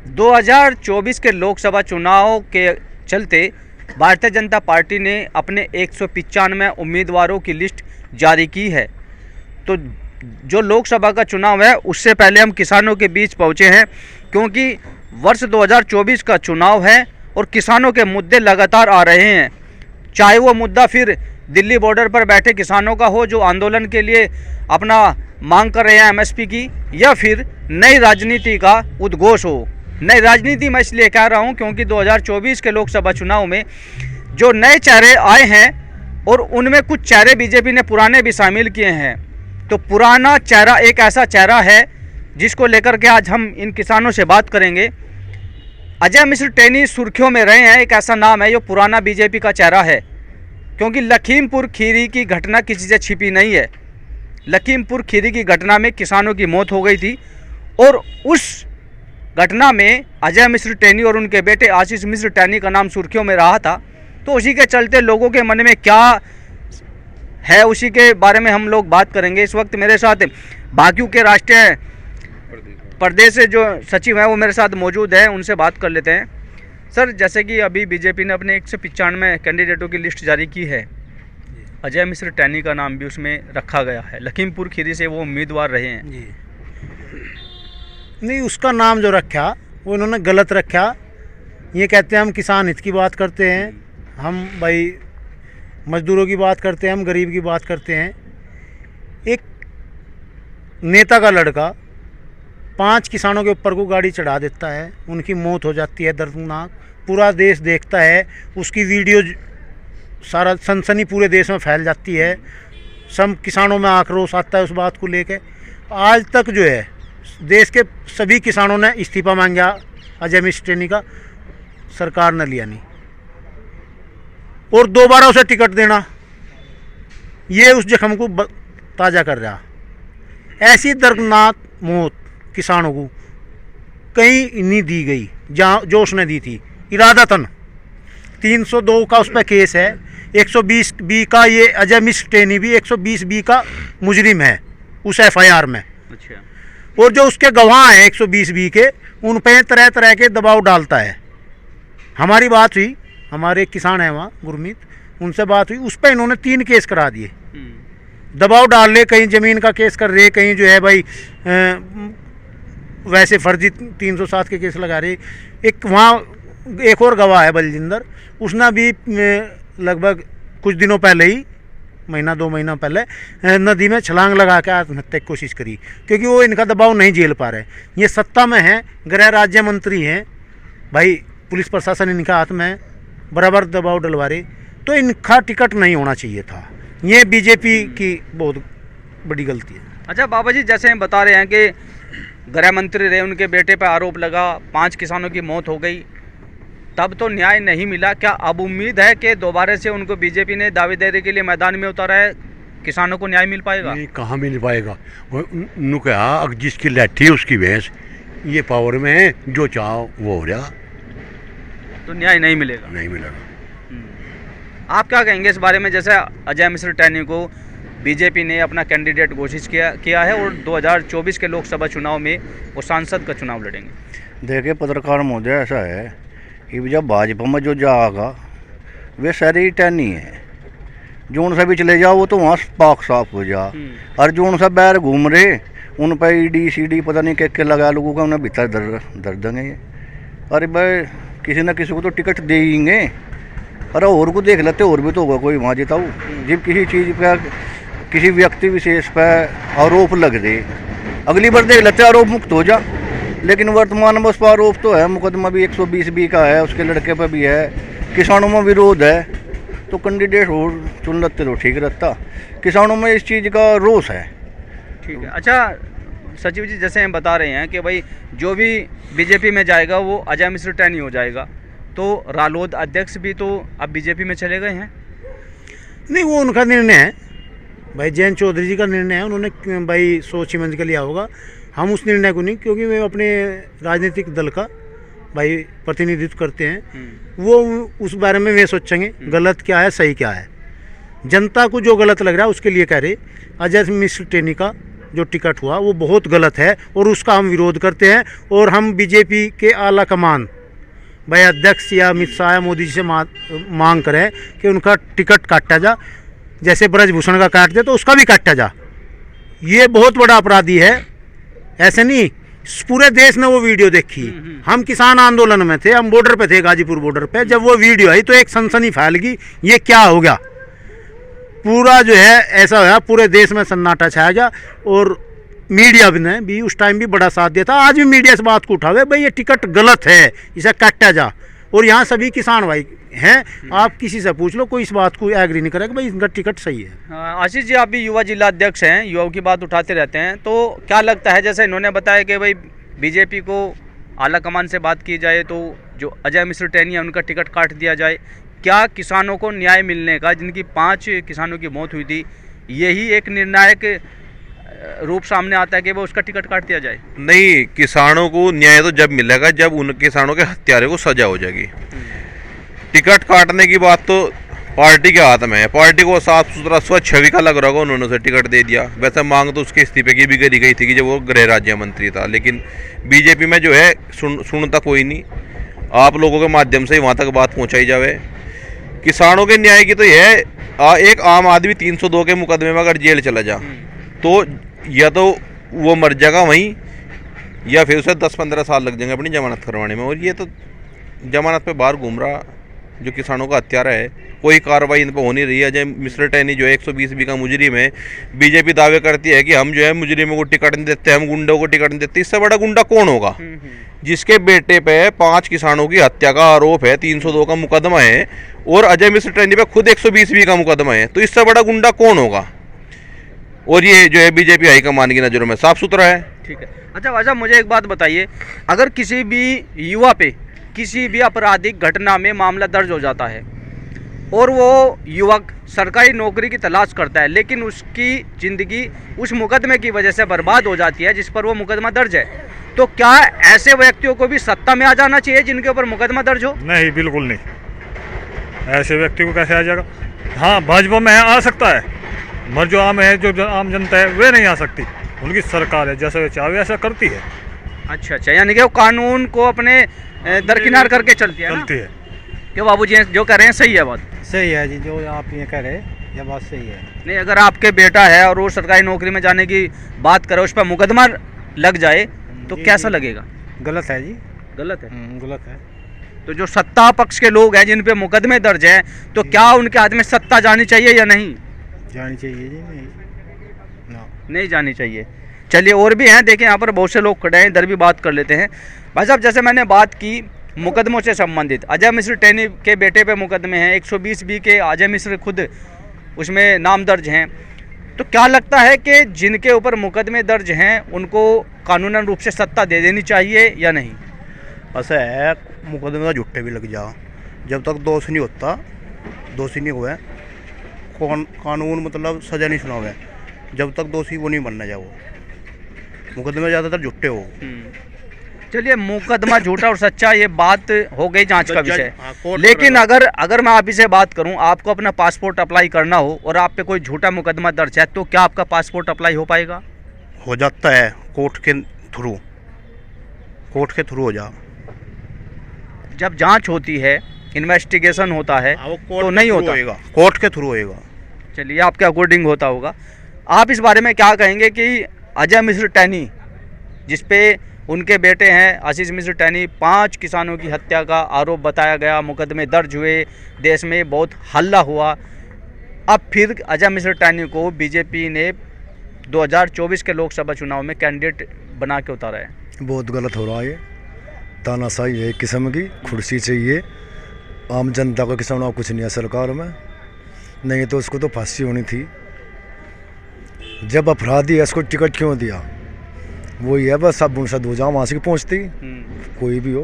2024 के लोकसभा चुनाव के चलते भारतीय जनता पार्टी ने अपने 195 उम्मीदवारों की लिस्ट जारी की है। तो जो लोकसभा का चुनाव है उससे पहले हम किसानों के बीच पहुंचे हैं, क्योंकि वर्ष 2024 का चुनाव है और किसानों के मुद्दे लगातार आ रहे हैं। चाहे वो मुद्दा फिर दिल्ली बॉर्डर पर बैठे किसानों का हो जो आंदोलन के लिए अपना मांग कर रहे हैं एमएसपी की, या फिर नई राजनीति का उद्घोष हो। नई राजनीति मैं इसलिए कह रहा हूं क्योंकि 2024 के लोकसभा चुनाव में जो नए चेहरे आए हैं और उनमें कुछ चेहरे बीजेपी ने पुराने भी शामिल किए हैं। तो पुराना चेहरा एक ऐसा चेहरा है जिसको लेकर के आज हम इन किसानों से बात करेंगे। अजय मिश्र टेनी सुर्खियों में रहे हैं, एक ऐसा नाम है जो पुराना बीजेपी का चेहरा है, क्योंकि लखीमपुर खीरी की घटना किसी से छिपी नहीं है। लखीमपुर खीरी की घटना में किसानों की मौत हो गई थी और उस घटना में अजय मिश्र टेनी और उनके बेटे आशीष मिश्र टेनी का नाम सुर्खियों में रहा था। तो उसी के चलते लोगों के मन में क्या है उसी के बारे में हम लोग बात करेंगे। इस वक्त मेरे साथ भाकियू के राष्ट्रीय प्रदेश से जो सचिव हैं वो मेरे साथ मौजूद है, उनसे बात कर लेते हैं। सर, जैसे कि अभी बीजेपी ने अपने 195 कैंडिडेटों की लिस्ट जारी की है, अजय मिश्र टेनी का नाम भी उसमें रखा गया है। लखीमपुर खीरी से वो उम्मीदवार रहे हैं जी। नहीं, उसका नाम जो रखा वो इन्होंने गलत रखा। ये कहते हैं हम किसान हित की बात करते हैं, हम भाई मजदूरों की बात करते हैं, हम गरीब की बात करते हैं। एक नेता का लड़का 5 किसानों के ऊपर को गाड़ी चढ़ा देता है, उनकी मौत हो जाती है दर्दनाक, पूरा देश देखता है, उसकी वीडियो सारा सनसनी पूरे देश में फैल जाती है, सब किसानों में आक्रोश आता है उस बात को लेकर। आज तक जो है देश के सभी किसानों ने इस्तीफा मांगा अजय मिश्र टेनी का, सरकार ने लिया नहीं, और दोबारा उसे टिकट देना ये उस जख्म को ताज़ा कर रहा। ऐसी दर्दनाक मौत किसानों को कहीं नहीं दी गई जहाँ जो उसने दी थी इरादतन। 302 का उस पर केस है, 120B का ये अजय मिश्र टेनी भी 120B का मुजरिम है उस FIR में। अच्छा। और जो उसके गवाह हैं 120B के, उन पर तरह तरह के दबाव डालता है। हमारी बात हुई, हमारे किसान हैं वहाँ गुरमीत, उनसे बात हुई, उस पर इन्होंने 3 केस करा दिए, दबाव डाल ले, कहीं ज़मीन का केस कर रहे, कहीं जो है भाई वैसे फर्जी 307 के केस लगा रहे। एक वहाँ एक और गवाह है बलजिंदर, उसने भी लगभग कुछ दिनों पहले ही, महीना 2 महीना पहले नदी में छलांग लगा के आत्महत्या की कोशिश करी, क्योंकि वो इनका दबाव नहीं झेल पा रहे। ये सत्ता में हैं, गृह राज्य मंत्री हैं भाई, पुलिस प्रशासन इनका हाथ में है, बराबर दबाव डलवा रहे, तो इनका टिकट नहीं होना चाहिए था। ये बीजेपी की बहुत बड़ी गलती है। अच्छा बाबा जी, जैसे हम बता रहे हैं कि गृह मंत्री रहे, उनके बेटे पर आरोप लगा, 5 किसानों की मौत हो गई, तब तो न्याय नहीं मिला। क्या अब उम्मीद है कि दोबारा से उनको बीजेपी ने दावेदारी के लिए मैदान में उतारा है, किसानों को न्याय मिल पाएगा? नहीं, कहाँ मिल पाएगा। उन्होंने कहा जिसकी लैठी उसकी भैंस, ये पावर में है, जो चाहो वो हो रहा, तो न्याय नहीं मिलेगा। नहीं मिलेगा। आप क्या कहेंगे इस बारे में? जैसे अजय मिश्र टेनी को बीजेपी ने अपना कैंडिडेट घोषित किया है और 2024 के लोकसभा चुनाव में वो सांसद का चुनाव लड़ेंगे। देखिए पत्रकार महोदय, ऐसा है कि जब भाजपा में जो जाएगा वे सारे टेनी है, जोन सा भी चले जाओ वो तो वहाँ पाक साफ हो जा, और जोन सा बैर घूम रहे उन पर ED CD पता नहीं क्या लगा लोगों का, उन्हें भीतर दर देंगे। अरे भाई किसी न किसी को तो टिकट देंगे, अरे और को देख लेते, और भी तो होगा कोई वहाँ जिताऊ। जब किसी चीज़ पर किसी व्यक्ति विशेष पर आरोप लग दे, अगली बार देख लेते आरोप मुक्त हो जा। लेकिन वर्तमान में उस पर आरोप तो है, मुकदमा भी 120B का है, उसके लड़के पर भी है, किसानों में विरोध है, तो कैंडिडेट हो चुन लेते तो ठीक रहता। किसानों में इस चीज़ का रोष है। ठीक है। अच्छा सचिव जी, जैसे हम बता रहे हैं कि भाई जो भी बीजेपी में जाएगा वो अजय मिश्र टेनी हो जाएगा, तो रालोद अध्यक्ष भी तो अब बीजेपी में चले गए हैं। नहीं, वो उनका निर्णय है भाई, जयंत चौधरी जी का निर्णय है, उन्होंने भाई सोच समझ के लिया होगा। हम उस निर्णय को नहीं, क्योंकि वे अपने राजनीतिक दल का भाई प्रतिनिधित्व करते हैं, वो उस बारे में वे सोचेंगे गलत क्या है, सही क्या है। जनता को जो गलत लग रहा है उसके लिए कह रहे अजय मिश्र टेनी का जो टिकट हुआ वो बहुत गलत है और उसका हम विरोध करते हैं। और हम बीजेपी के आला कमान भाई अध्यक्ष या अमित शाह या मोदी जी से मांग करें कि उनका टिकट काटा जा, जैसे ब्रजभूषण का काट दे तो उसका भी काटा जा। ये बहुत बड़ा अपराधी है। ऐसे नहीं, पूरे देश ने वो वीडियो देखी। हम किसान आंदोलन में थे, हम बॉर्डर पे थे, गाजीपुर बॉर्डर पे। जब वो वीडियो आई तो एक सनसनी फैल गई, ये क्या हो गया। पूरा जो है ऐसा हुआ, पूरे देश में सन्नाटा छाया गया। और मीडिया ने भी उस टाइम भी बड़ा साथ दिया था। आज भी मीडिया इस बात को उठावे भाई ये टिकट गलत है, इसे काटा जा। और यहाँ सभी किसान भाई हैं, आप किसी से पूछ लो, कोई इस बात को एग्री नहीं करेगा भाई इनका टिकट सही है। आशीष जी, आप भी युवा जिला अध्यक्ष हैं, युवाओं की बात उठाते रहते हैं, तो क्या लगता है, जैसे इन्होंने बताया कि भाई बीजेपी को आला कमान से बात की जाए तो जो अजय मिश्र टैनी है उनका टिकट काट दिया जाए, क्या किसानों को न्याय मिलने का, जिनकी 5 किसानों की मौत हुई थी, यही एक निर्णायक रूप सामने आता है कि वो उसका टिकट काट दिया जाए? नहीं, किसानों को न्याय तो जब मिलेगा जब उन किसानों के हत्यारे को सजा हो जाएगी। टिकट काटने की बात तो पार्टी के हाथ में है। पार्टी को साफ सुथरा स्वच्छ छवि का लग रहा होगा, उन्होंने उसे टिकट दे दिया। वैसे मांग तो उसके इस्तीफे की भी करी गई थी कि जब वो गृह राज्य मंत्री था, लेकिन बीजेपी में जो है सुनता कोई नहीं। आप लोगों के माध्यम से ही वहाँ तक बात पहुँचाई जाए। किसानों के न्याय की तो यह एक आम आदमी 302 के मुकदमे में अगर जेल चला जा तो या तो वो मर जाएगा वहीं, या फिर उसे 10-15 साल लग जाएंगे अपनी जमानत करवाने में। और ये तो जमानत पे बाहर घूम रहा जो किसानों का हत्यारा है, कोई कार्रवाई इन पर हो नहीं रही है। अजय मिश्र टैनी जो है 120B का मुजरिम है, बीजेपी दावे करती है कि हम जो है मुजरिमों को टिकट नहीं देते, हम गुंडों को टिकट नहीं देते। इससे बड़ा गुंडा कौन होगा? जिसके बेटे पे 5 किसानों की हत्या का आरोप है, 302 का मुकदमा है, और अजय मिश्र टैनी पे खुद 120B का मुकदमा है, तो इससे बड़ा गुंडा कौन होगा? और ये जो है बीजेपी हाईकमान की नज़रों में साफ सुथरा है। ठीक है। अच्छा, मुझे एक बात बताइए, अगर किसी भी युवा पे किसी भी आपराधिक घटना में मामला दर्ज हो जाता है और वो युवक सरकारी नौकरी की तलाश करता है, लेकिन उसकी ज़िंदगी उस मुकदमे की वजह से बर्बाद हो जाती है जिस पर वो मुकदमा दर्ज है, तो क्या ऐसे व्यक्तियों को भी सत्ता में आ जाना चाहिए जिनके ऊपर मुकदमा दर्ज हो? नहीं, बिल्कुल नहीं। ऐसे व्यक्ति को कैसे आ जाएगा? हाँ, भाजपा में आ सकता है, मगर जो आम है, जो आम जनता है, वे नहीं आ सकती। उनकी सरकार है, जैसा वे चाहे वैसा करती है। अच्छा, यानी कि वो कानून को अपने दरकिनार करके चलती है कि बाबूजी जो कह रहे हैं सही है, बात सही है जी, जो आप ये कह रहे हैं ये बात सही है। नहीं, अगर आपके बेटा है और वो सरकारी नौकरी में जाने की बात करे, उस पर मुकदमा लग जाए तो कैसा लगेगा? गलत है जी, गलत है। गलत है। तो जो सत्ता पक्ष के लोग हैं जिन पे मुकदमे दर्ज हैं, तो क्या उनके हाथ में सत्ता जानी चाहिए या नहीं? जानी चाहिए जी, नहीं जानी चाहिए। चलिए, और भी हैं, देखें यहाँ पर बहुत से लोग खड़े हैं, इधर भी बात कर लेते हैं। भाई साहब, जैसे मैंने बात की मुकदमों से संबंधित, अजय मिश्र टैनी के बेटे पे मुकदमे हैं, 120B के अजय मिश्र खुद उसमें नाम दर्ज हैं, तो क्या लगता है कि जिनके ऊपर मुकदमे दर्ज हैं उनको कानूनन रूप से सत्ता दे देनी चाहिए या नहीं? ऐसा है, मुकदमे का झुट्टे भी लग जा, जब तक दोषी नहीं होता, दोषी नहीं हुआ, कानून मतलब सजा नहीं सुना हुआ है, जब तक दोषी वो नहीं बनना जाओ, मुकदमे ज़्यादातर झुट्टे हो। चलिए, मुकदमा झूठा और सच्चा ये बात हो गई जांच का विषय, लेकिन अगर मैं आप ही से बात करूं, आपको अपना पासपोर्ट अप्लाई करना हो और आप पे कोई झूठा मुकदमा दर्ज है, तो क्या आपका पासपोर्ट अप्लाई हो पाएगा? हो जाता है, कोर्ट के थ्रू हो जा। जब जांच होती है, इन्वेस्टिगेशन होता है, तो नहीं होता, कोर्ट के थ्रू होएगा। चलिए, आपके अकॉर्डिंग होता होगा। आप इस बारे में क्या कहेंगे कि अजय मिश्र टैनी, जिसपे उनके बेटे हैं आशीष मिश्र टैनी, 5 किसानों की हत्या का आरोप बताया गया, मुकदमे दर्ज हुए, देश में बहुत हल्ला हुआ, अब फिर अजय मिश्र टैनी को बीजेपी ने 2024 के लोकसभा चुनाव में कैंडिडेट बना के उतारा है? बहुत गलत हो रहा है ये, तानाशाही है एक किस्म की, कुर्सी चाहिए। आम जनता को किसानों को कुछ नहीं है सरकार में, नहीं तो उसको तो फांसी होनी थी। जब अपराधी है उसको टिकट क्यों दिया? वही है, बस सब उनसे दो जाओ वहाँ से पहुँचती, कोई भी हो,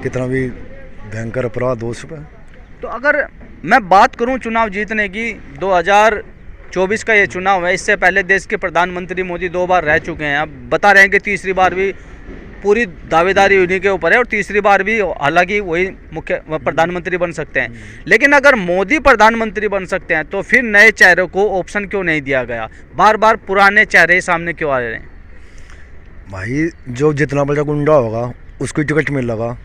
कितना भी भयंकर अपराध हो उस पर। तो अगर मैं बात करूं चुनाव जीतने की, 2024 का ये चुनाव है, इससे पहले देश के प्रधानमंत्री मोदी 2 बार रह चुके हैं, अब बता रहे हैं कि तीसरी बार भी पूरी दावेदारी उन्हीं के ऊपर है और तीसरी बार भी हालांकि वही मुख्य प्रधानमंत्री बन सकते हैं। लेकिन अगर मोदी प्रधानमंत्री बन सकते हैं तो फिर नए चेहरों को ऑप्शन क्यों नहीं दिया गया? बार बार पुराने चेहरे सामने क्यों आ रहे हैं? भाई जो जितना बड़ा गुंडा होगा उसको टिकट मिलेगा,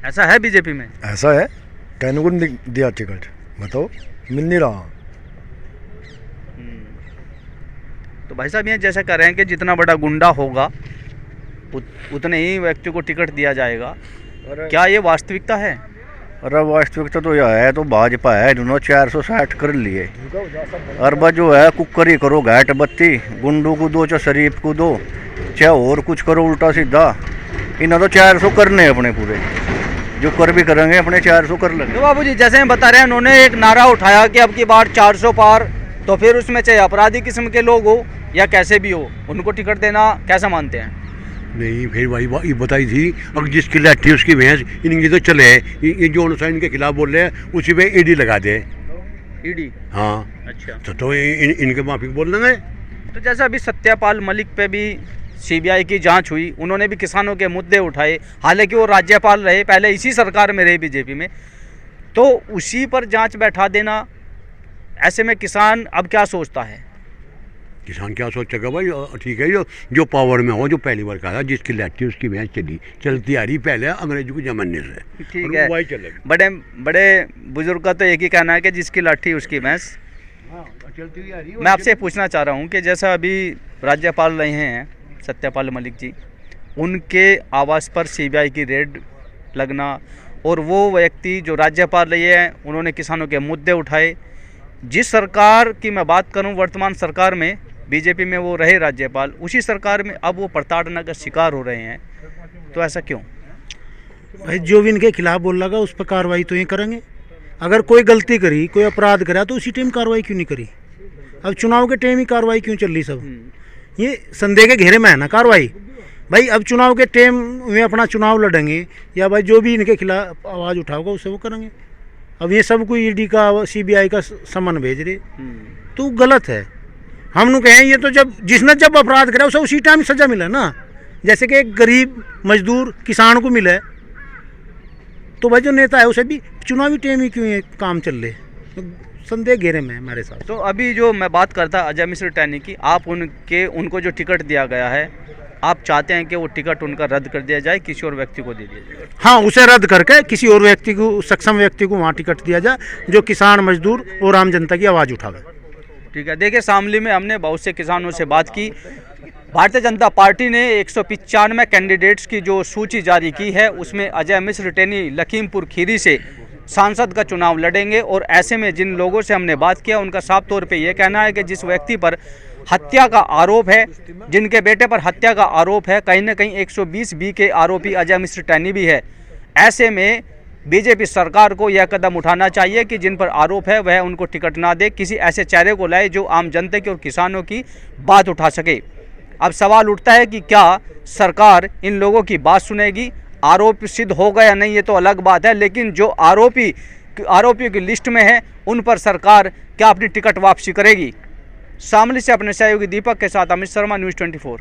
ऐसा है बीजेपी में? ऐसा है। कहने को नहीं दिया टिकट, बताओ, मिल नहीं रहा। तो भाई साहब ये जैसा कह रहे हैं कि जितना बड़ा गुंडा होगा उतने ही व्यक्ति को टिकट दिया जाएगा, क्या ये वास्तविकता है? अरे वास्तविकता तो यह है, तो भाजपा है इन्होंने 460 कर लिए। अरबा जो है कुकर ही करो, घाट बत्ती, गुंडू को दो चाहे शरीफ को दो, चाहे और कुछ करो उल्टा सीधा। इन्हें तो 400 करने अपने पूरे, जो कर भी करेंगे अपने 400 कर लेंगे। तो बाबूजी जैसे हम बता रहे हैं, उन्होंने एक नारा उठाया कि अब की बार 400 पार, तो फिर उसमें चाहे अपराधी किस्म के लोग हो या कैसे भी हो उनको टिकट देना कैसा मानते हैं? नहीं फिर भाई ये बताई थी, अगर जिसकी लाठी उसकी भैंस, इनकी तो चले। ये जो अनुसार इनके खिलाफ बोल रहे हैं उसी पे ईडी लगा दे। ईडी? हाँ। अच्छा। तो इनके माफी बोल देंगे। तो जैसा अभी सत्यपाल मलिक पे भी सीबीआई की जांच हुई, उन्होंने भी किसानों के मुद्दे उठाए, हालांकि वो राज्यपाल रहे, पहले इसी सरकार में रहे बीजेपी में, तो उसी पर जांच बैठा देना, ऐसे में किसान अब क्या सोचता है? किसान क्या सोचेगा भाई? ठीक है, जो पावर में हो, जो पहली बार कहा था जिसकी लाठी उसकी भैंस चलती आ रही पहले अंग्रेजों के जमाने से, ठीक है। बड़े बड़े बुजुर्ग का तो एक ही कहना है कि जिसकी लाठी उसकी भैंस चलती आ रही है। मैं आपसे पूछना चाह रहा हूँ कि जैसा अभी राज्यपाल रहे हैं सत्यपाल मलिक जी, उनके आवास पर सीबीआई की रेड लगना, और वो व्यक्ति जो राज्यपाल रहे हैं उन्होंने किसानों के मुद्दे उठाए, जिस सरकार की मैं बात करूं वर्तमान सरकार में बीजेपी में वो रहे राज्यपाल, उसी सरकार में अब वो प्रताड़ना का शिकार हो रहे हैं, तो ऐसा क्यों? भाई जो भी इनके खिलाफ बोल लगा उस पर कार्रवाई तो ये करेंगे। अगर कोई गलती करी, कोई अपराध करा तो उसी टाइम कार्रवाई क्यों नहीं करी? अब चुनाव के टाइम ही कार्रवाई क्यों चल रही सब? ये संदेह के घेरे में है ना कार्रवाई। भाई अब चुनाव के टाइम में अपना चुनाव लड़ेंगे या भाई जो भी इनके खिलाफ आवाज़ उठाओगा उससे वो करेंगे। अब ये सब कोई ईडी का सीबीआई का समन भेज रहे तो गलत है। हम लोग कहें ये तो जब अपराध करा उसे उसी टाइम सजा मिले ना, जैसे कि एक गरीब मजदूर किसान को मिले, तो भाई जो नेता है उसे भी चुनावी टाइम ही क्यों ये काम चल रहे? संदेह घेरे में हमारे साथ। तो अभी जो मैं बात करता अजय मिश्र टैनी की, आप उनको जो टिकट दिया गया है, आप चाहते हैं कि वो टिकट उनका रद्द कर दिया जाए, किसी और व्यक्ति को दे दिया जाए? हाँ, उसे रद्द करके किसी और व्यक्ति को, सक्षम व्यक्ति को वहाँ टिकट दिया जाए जो किसान मजदूर और आम जनता की आवाज़ उठावे। ठीक है। देखिए शामली में हमने बहुत से किसानों से बात की। भारतीय जनता पार्टी ने 195 कैंडिडेट्स की जो सूची जारी की है उसमें अजय मिश्र टैनी लखीमपुर खीरी से सांसद का चुनाव लड़ेंगे, और ऐसे में जिन लोगों से हमने बात किया उनका साफ तौर पे ये कहना है कि जिस व्यक्ति पर हत्या का आरोप है, जिनके बेटे पर हत्या का आरोप है, कहीं ना कहीं 120B के आरोपी अजय मिश्र टैनी भी है। ऐसे में बीजेपी सरकार को यह कदम उठाना चाहिए कि जिन पर आरोप है वह उनको टिकट ना दे, किसी ऐसे चेहरे को लाए जो आम जनता की और किसानों की बात उठा सके। अब सवाल उठता है कि क्या सरकार इन लोगों की बात सुनेगी? आरोप सिद्ध होगा या नहीं ये तो अलग बात है, लेकिन जो आरोपियों की लिस्ट में है उन पर सरकार क्या अपनी टिकट वापसी करेगी? शामली से अपने सहयोगी दीपक के साथ अमित शर्मा, न्यूज़ 24।